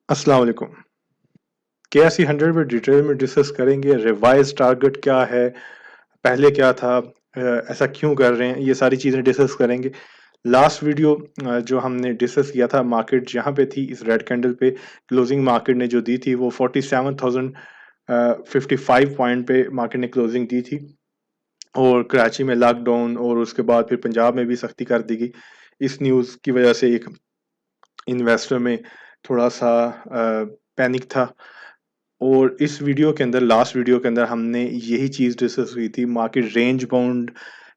अस्सलाम वालेकुम। KSE 100 में डिटेल में डिस्कस करेंगे रिवाइज टारगेट क्या है, पहले क्या था, ऐसा क्यों कर रहे हैं, ये सारी चीज़ें डिस्कस करेंगे। लास्ट वीडियो जो हमने डिस्कस किया था, मार्केट जहाँ पे थी इस रेड कैंडल पे क्लोजिंग मार्केट ने जो दी थी वो 47,055 पॉइंट पे मार्केट ने क्लोजिंग दी थी। और कराची में लॉकडाउन और उसके बाद फिर पंजाब में भी सख्ती कर दी गई। इस न्यूज़ की वजह से एक इन्वेस्टर में थोड़ा सा पैनिक था। और इस वीडियो के अंदर, लास्ट वीडियो के अंदर हमने यही चीज़ डिस्कस की थी, मार्केट रेंज बाउंड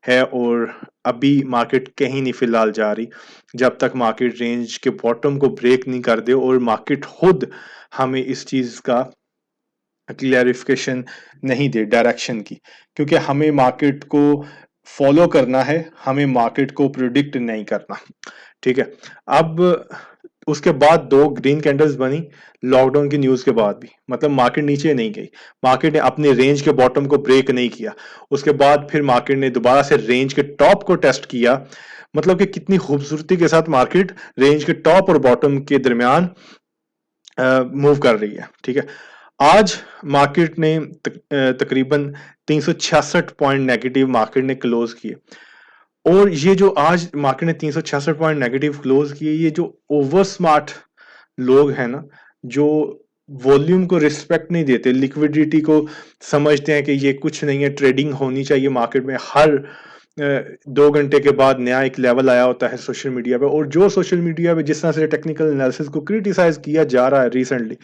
है और अभी मार्केट कहीं नहीं फिलहाल जा रही जब तक मार्केट रेंज के बॉटम को ब्रेक नहीं कर दे और मार्केट खुद हमें इस चीज़ का क्लियरिफिकेशन नहीं दे डायरेक्शन की। क्योंकि हमें मार्केट को फॉलो करना है, हमें मार्केट को प्रिडिक्ट नहीं करना। ठीक है। अब उसके बाद दो ग्रीन कैंडल्स बनी लॉकडाउन की न्यूज के बाद भी, मतलब मार्केट नीचे नहीं गई, मार्केट ने अपने रेंज के बॉटम को ब्रेक नहीं किया। उसके बाद फिर मार्केट ने दोबारा से रेंज के टॉप को टेस्ट किया। मतलब कि कितनी खूबसूरती के साथ मार्केट रेंज के टॉप और बॉटम के दरमियान मूव कर रही है। ठीक है। आज मार्केट ने तकरीबन 366 पॉइंट नेगेटिव मार्केट ने क्लोज किए। और ये जो आज मार्केट ने 366 पॉइंट नेगेटिव क्लोज किए, ये जो ओवर स्मार्ट लोग हैं ना, जो वॉल्यूम को रिस्पेक्ट नहीं देते, लिक्विडिटी को समझते हैं कि ये कुछ नहीं है, ट्रेडिंग होनी चाहिए मार्केट में, हर 2 घंटे के बाद नया एक लेवल आया होता है सोशल मीडिया पे। और जो सोशल मीडिया पे जिस तरह से टेक्निकल एनालिसिस को क्रिटिसाइज किया जा रहा है रिसेंटली,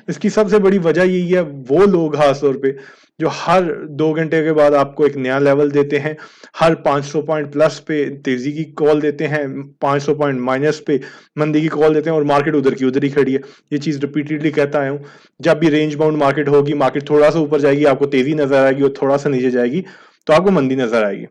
इसकी सबसे बड़ी वजह यही है, वो लोग खासतौर पे जो हर 2 घंटे के बाद आपको एक नया लेवल देते हैं, हर 500 पॉइंट प्लस पे तेजी की कॉल देते हैं, 500 पॉइंट माइनस पे मंदी की कॉल देते हैं और मार्केट उधर की उधर ही खड़ी है। ये चीज रिपीटेडली कहता आया हूँ। जब भी रेंज बाउंड मार्केट होगी, मार्केट थोड़ा सा ऊपर जाएगी आपको तेजी नजर आएगी, और थोड़ा सा नीचे जाएगी तो आपको मंदी नजर आएगी।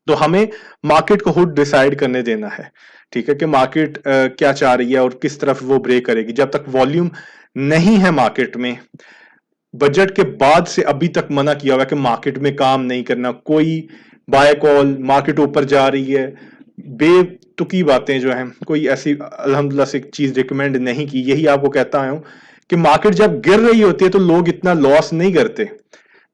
तो हमें मार्केट को खुद डिसाइड करने देना है। ठीक है, कि मार्केट क्या चाह रही है और किस तरफ वो ब्रेक करेगी। जब तक वॉल्यूम नहीं है मार्केट में, बजट के बाद से अभी तक मना किया हुआ है कि मार्केट में काम नहीं करना, कोई बाय कॉल, मार्केट ऊपर जा रही है, बेतुकी बातें जो हैं, कोई ऐसी अल्हम्दुलिल्लाह से चीज रिकमेंड नहीं की। यही आपको कहता आया हूं कि मार्केट जब गिर रही होती है तो लोग इतना लॉस नहीं करते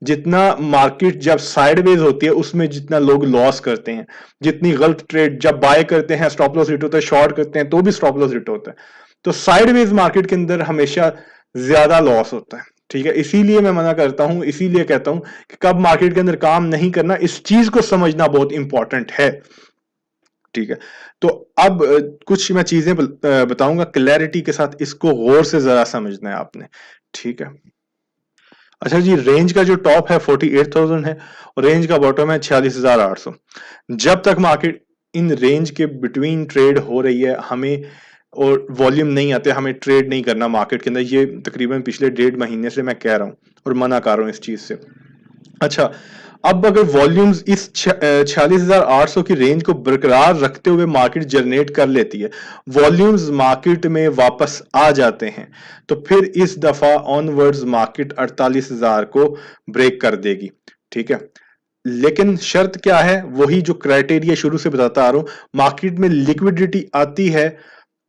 जितना मार्केट जब साइडवेज होती है उसमें जितना लोग लॉस करते हैं। जितनी गलत ट्रेड जब बाय करते हैं स्टॉप लॉस हिट होता है, शॉर्ट करते हैं तो भी स्टॉप लॉस हिट होता है। तो साइडवेज मार्केट के अंदर हमेशा ज्यादा लॉस होता है। ठीक है, इसीलिए मैं मना करता हूं, इसीलिए कहता हूं कि कब मार्केट के अंदर काम नहीं करना, इस चीज को समझना बहुत इंपॉर्टेंट है। ठीक है। तो अब कुछ मैं चीजें बताऊंगा क्लैरिटी के साथ, इसको गौर से जरा समझना है आपने। ठीक है। अच्छा जी, रेंज का जो टॉप है 48,000 है और रेंज का बॉटम है 46,800। जब तक मार्केट इन रेंज के बिटवीन ट्रेड हो रही है, हमें और वॉल्यूम नहीं आते, हमें ट्रेड नहीं करना मार्केट के अंदर। ये तकरीबन पिछले 1.5 महीने से मैं कह रहा हूं और मना कर रहा हूं इस चीज से। अच्छा, अब अगर वॉल्यूम्स इस 46,800 की रेंज को बरकरार रखते हुए मार्केट जनरेट कर लेती है, वॉल्यूम्स मार्केट में वापस आ जाते हैं, तो फिर इस दफा ऑनवर्ड्स मार्केट 48,000 को ब्रेक कर देगी। ठीक है। लेकिन शर्त क्या है, वही जो क्राइटेरिया शुरू से बताता आ रहा हूं, मार्केट में लिक्विडिटी आती है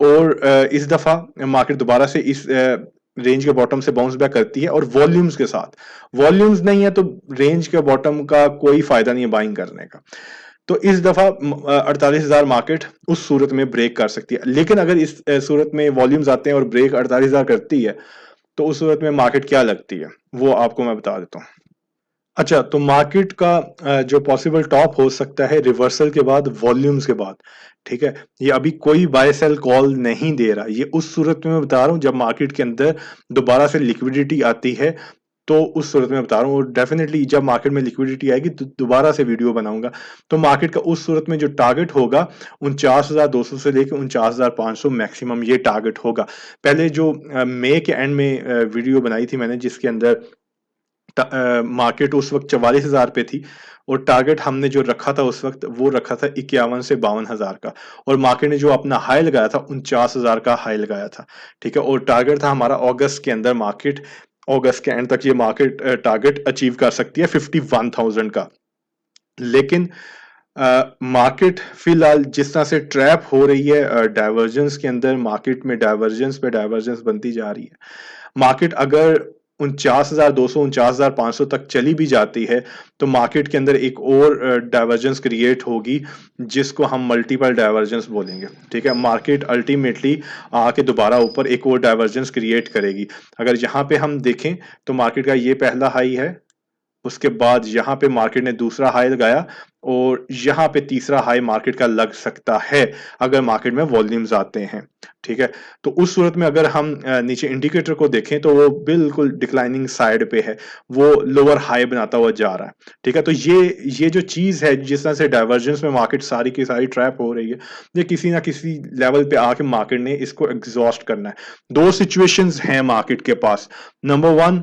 और इस दफा मार्केट दोबारा से इस रेंज के बॉटम से बाउंस बैक करती है और वॉल्यूम्स के साथ। वॉल्यूम्स नहीं है तो रेंज के बॉटम का कोई फायदा नहीं है बाइंग करने का। तो इस दफा 48,000 मार्केट उस सूरत में ब्रेक कर सकती है। लेकिन अगर इस सूरत में वॉल्यूम्स आते हैं और ब्रेक 48,000 करती है, तो उस सूरत में मार्केट क्या लगती है वो आपको मैं बता देता हूँ। अच्छा, तो मार्केट का जो पॉसिबल टॉप हो सकता है रिवर्सल के बाद, वॉल्यूम्स के बाद। ठीक है। ये अभी कोई बाय सेल कॉल नहीं दे रहा, ये उस सूरत में मैं बता रहा हूं जब मार्केट के अंदर दोबारा से लिक्विडिटी आती है, तो उस सूरत में बता रहा हूँ। और डेफिनेटली जब मार्केट में लिक्विडिटी आएगी तो दोबारा से वीडियो बनाऊंगा। तो मार्केट का उस सूरत में जो टारगेट होगा 49,200 से लेकर 49,500 मैक्सिमम ये टारगेट होगा। पहले जो मई के एंड में वीडियो बनाई थी मैंने, जिसके अंदर मार्केट उस वक्त 44,000 पे थी और टारगेट हमने जो रखा था उस वक्त, वो रखा था 51 से 52,000 का। और मार्केट ने जो अपना हाई लगाया था 49,000 का हाई लगाया था। ठीक है। और टारगेट था हमारा अगस्त के अंदर, मार्केट अगस्त के एंड तक ये मार्केट टारगेट अचीव कर सकती है 51,000 का। लेकिन मार्केट फिलहाल जिस तरह से ट्रैप हो रही है डाइवर्जेंस के अंदर, मार्केट में डाइवर्जेंस पे डाइवर्जेंस बनती जा रही है। मार्केट अगर 49,200 49,500 तक चली भी जाती है तो मार्केट के अंदर एक और डाइवर्जेंस क्रिएट होगी जिसको हम मल्टीपल डाइवर्जेंस बोलेंगे। ठीक है, मार्केट अल्टीमेटली आके दोबारा ऊपर एक और डाइवर्जेंस क्रिएट करेगी। अगर यहाँ पे हम देखें तो मार्केट का ये पहला हाई है, उसके बाद यहाँ पे मार्केट ने दूसरा हाई लगाया और यहाँ पे तीसरा हाई मार्केट का लग सकता है अगर मार्केट में वॉल्यूम्स आते हैं। ठीक है, तो उस सूरत में अगर हम नीचे इंडिकेटर को देखें तो वो बिल्कुल डिक्लाइनिंग साइड पे है, वो लोअर हाई बनाता हुआ जा रहा है। ठीक है, तो ये जो चीज है जिस तरह से डाइवर्जेंस में मार्केट सारी की सारी ट्रैप हो रही है, ये किसी ना किसी लेवल पे आके मार्केट ने इसको एग्जॉस्ट करना है। दो सिचुएशंस हैं मार्केट के पास। नंबर वन,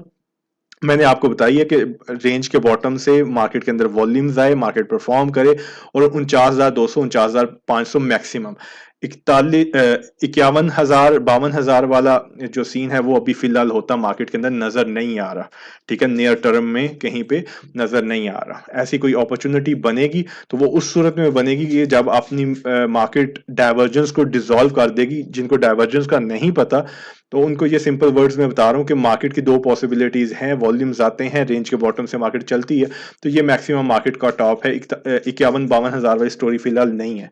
मैंने आपको बताई है कि रेंज के बॉटम से मार्केट के अंदर वॉल्यूम्स आए, मार्केट परफॉर्म करे और 49,200 49,500 मैक्सिमम 51,000 52,000 वाला जो सीन है वो अभी फिलहाल होता मार्केट के अंदर नजर नहीं आ रहा। ठीक है, नियर टर्म में कहीं पे नजर नहीं आ रहा। ऐसी कोई अपॉर्चुनिटी बनेगी तो वो उस सूरत में बनेगी कि जब अपनी मार्केट डाइवर्जेंस को डिसॉल्व कर देगी। जिनको डाइवर्जेंस का नहीं पता तो उनको ये सिंपल वर्ड्स में बता रहा हूँ कि मार्केट की दो पॉसिबिलिटीज हैं, वॉल्यूम्स आते हैं, रेंज के बॉटम से मार्केट चलती है, तो ये मैक्सिमम मार्केट का टॉप है। 51-52 हज़ार वाली स्टोरी फिलहाल नहीं है।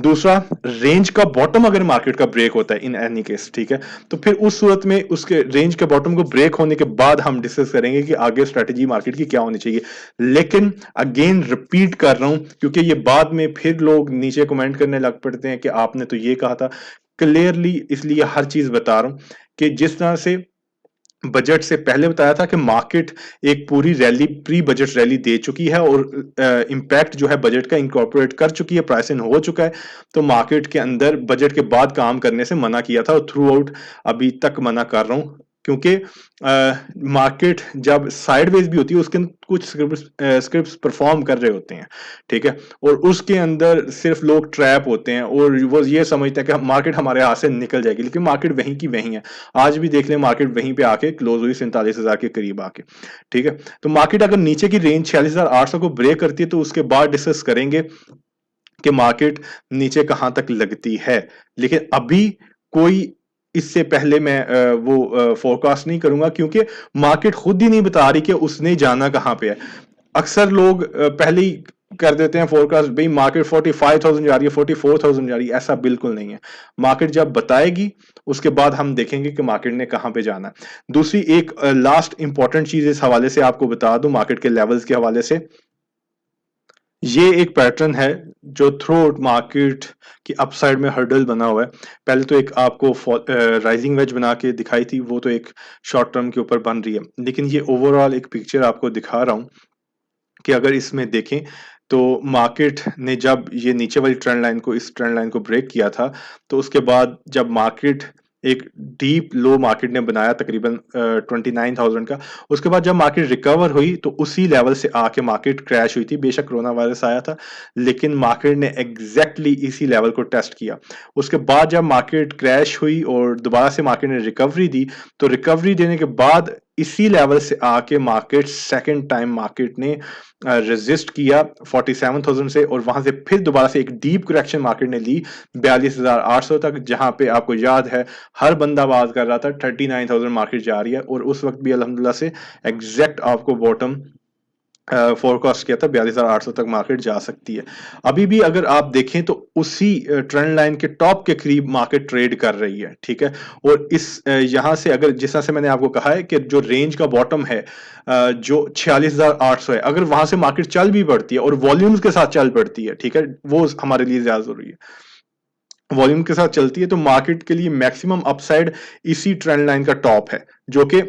दूसरा, रेंज का बॉटम अगर मार्केट का ब्रेक होता है इन एनी केस, ठीक है, तो फिर उस सूरत में उसके रेंज के बॉटम को ब्रेक होने के बाद हम डिस्कस करेंगे कि आगे स्ट्रेटेजी मार्केट की क्या होनी चाहिए। लेकिन अगेन रिपीट कर रहा हूं क्योंकि ये बाद में फिर लोग नीचे कमेंट करने लग पड़ते हैं कि आपने तो ये कहा था। क्लियरली इसलिए हर चीज बता रहा हूं कि जिस तरह से बजट से पहले बताया था कि मार्केट एक पूरी रैली, प्री बजट रैली दे चुकी है और इंपैक्ट जो है बजट का इंकॉर्पोरेट कर चुकी है, प्राइस इन हो चुका है, तो मार्केट के अंदर बजट के बाद काम करने से मना किया था और थ्रू आउट अभी तक मना कर रहा हूं क्योंकि मार्केट जब साइडवेज भी होती है उसके कुछ स्क्रिप्ट्स परफॉर्म कर रहे होते हैं। ठीक है, और उसके अंदर सिर्फ लोग ट्रैप होते हैं और वो ये समझते हैं कि मार्केट हमारे हाथ से निकल जाएगी, लेकिन मार्केट वहीं की वहीं है। आज भी देख लें, मार्केट वहीं पे आके क्लोज हुई 47,000 के करीब आके। ठीक है, तो मार्केट अगर नीचे की रेंज 46,800 को ब्रेक करती है तो उसके बाद डिस्कस करेंगे कि मार्केट नीचे कहां तक लगती है। लेकिन अभी कोई इससे पहले मैं वो फोरकास्ट नहीं करूंगा क्योंकि मार्केट खुद ही नहीं बता रही कि उसने जाना कहां पे है। अक्सर लोग पहले ही कर देते हैं फोरकास्ट, भाई मार्केट 45,000 जा रही है, 44,000 जा रही है। ऐसा बिल्कुल नहीं है। मार्केट जब बताएगी उसके बाद हम देखेंगे कि मार्केट ने कहां पे जाना है। दूसरी एक लास्ट इंपॉर्टेंट चीज इस हवाले से आपको बता दूं, मार्केट के लेवल्स के हवाले से, ये एक पैटर्न है जो थ्रू आउट मार्केट की अपसाइड में हर्डल बना हुआ है। पहले तो एक आपको राइजिंग वेज बना के दिखाई थी, वो तो एक शॉर्ट टर्म के ऊपर बन रही है, लेकिन ये ओवरऑल एक पिक्चर आपको दिखा रहा हूं कि अगर इसमें देखें तो मार्केट ने जब ये नीचे वाली ट्रेंड लाइन को, इस ट्रेंड लाइन को ब्रेक किया था, तो उसके बाद जब मार्केट एक डीप लो मार्केट ने बनाया तकरीबन 29,000 का, उसके बाद जब मार्केट रिकवर हुई तो उसी लेवल से आके मार्केट क्रैश हुई थी। बेशक कोरोना वायरस आया था लेकिन मार्केट ने एग्जैक्टली इसी लेवल को टेस्ट किया। उसके बाद जब मार्केट क्रैश हुई और दोबारा से मार्केट ने रिकवरी दी, तो रिकवरी देने के बाद इसी लेवल से आके मार्केट सेकंड टाइम मार्केट ने रेजिस्ट किया 47,000 से और वहां से फिर दोबारा से एक डीप करेक्शन मार्केट ने ली 42,800 तक, जहां पे आपको याद है हर बंदा बात कर रहा था 39,000 मार्केट जा रही है और उस वक्त भी अल्हम्दुलिल्लाह से एग्जैक्ट आपको बॉटम फोरकास्ट किया था 42,800 तक मार्केट जा सकती है। अभी भी अगर आप देखें तो उसी ट्रेंड लाइन के टॉप के करीब मार्केट ट्रेड कर रही है। ठीक है, और इस यहां से अगर जिस तरह से मैंने आपको कहा है कि जो रेंज का बॉटम है जो 46,800 है, अगर वहां से मार्केट चल भी पड़ती है और वॉल्यूम्स के साथ चल पड़ती है, ठीक है, वो हमारे लिए ज्यादा जरूरी है। वॉल्यूम के साथ चलती है तो मार्केट के लिए मैक्सिमम अपसाइड इसी ट्रेंड लाइन का टॉप है, जो कि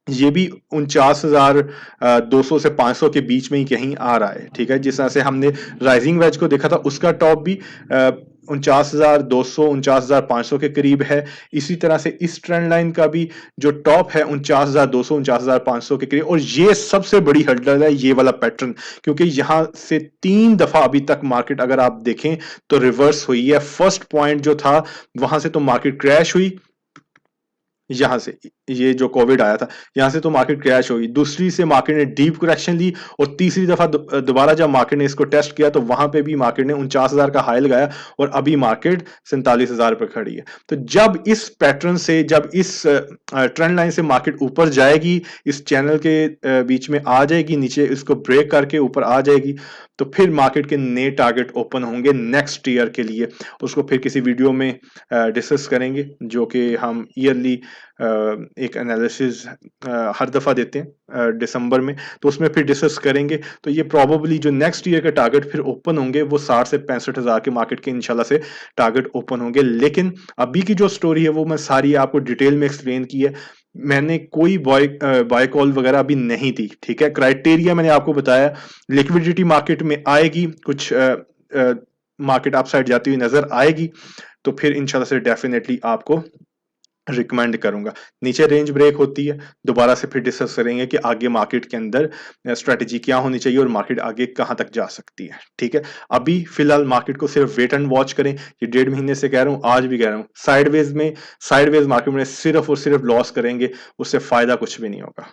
ये भी 49,200 से 500 के बीच में ही कहीं आ रहा है। ठीक है, जिस तरह से हमने राइजिंग वेज को देखा था उसका टॉप भी 49,200 49,500 के करीब है। इसी तरह से इस ट्रेंड लाइन का भी जो टॉप है 49,200 49,500 के करीब। और ये सबसे बड़ी हर्डल है, ये वाला पैटर्न, क्योंकि यहां से 3 दफा अभी तक मार्केट अगर आप देखें तो रिवर्स हुई है। फर्स्ट पॉइंट जो था वहां से तो मार्केट क्रैश हुई, यहां से ये जो कोविड आया था, यहाँ से तो मार्केट क्रैश हुई। दूसरी से मार्केट ने डीप करेक्शन ली और तीसरी दफा दोबारा जब मार्केट ने इसको टेस्ट किया तो वहां पे भी मार्केट ने 49,000 का हाई लगाया और अभी मार्केट 47,000 पर खड़ी है। तो जब इस पैटर्न से, जब इस ट्रेंड लाइन से मार्केट ऊपर जाएगी, इस चैनल के बीच में आ जाएगी, नीचे इसको ब्रेक करके ऊपर आ जाएगी, तो फिर मार्केट के नए टारगेट ओपन होंगे नेक्स्ट ईयर के लिए। उसको फिर किसी वीडियो में डिस्कस करेंगे, जो कि हम ईयरली एक एनालिसिस हर दफा देते हैं दिसंबर में, तो उसमें फिर डिस्कस करेंगे। तो ये प्रोबेबली जो नेक्स्ट ईयर के टारगेट फिर ओपन होंगे वो 60 से 65,000 के मार्केट के इंशाल्लाह से टारगेट ओपन होंगे। लेकिन अभी की जो स्टोरी है वो मैं सारी आपको डिटेल में एक्सप्लेन की है। मैंने कोई बाय कॉल वगैरह अभी नहीं दी, ठीक है। क्राइटेरिया मैंने आपको बताया, लिक्विडिटी मार्केट में आएगी, कुछ मार्केट अपसाइड जाती हुई नजर आएगी तो फिर इंशाल्लाह से डेफिनेटली आपको रिकमेंड करूंगा। नीचे रेंज ब्रेक होती है, दोबारा से फिर डिस्कस करेंगे कि आगे मार्केट के अंदर स्ट्रेटेजी क्या होनी चाहिए और मार्केट आगे कहां तक जा सकती है, ठीक है। अभी फिलहाल मार्केट को सिर्फ वेट एंड वॉच करें। ये 1.5 महीने से कह रहा हूं, आज भी कह रहा हूं, साइडवेज मार्केट में सिर्फ और सिर्फ लॉस करेंगे, उससे फायदा कुछ भी नहीं होगा।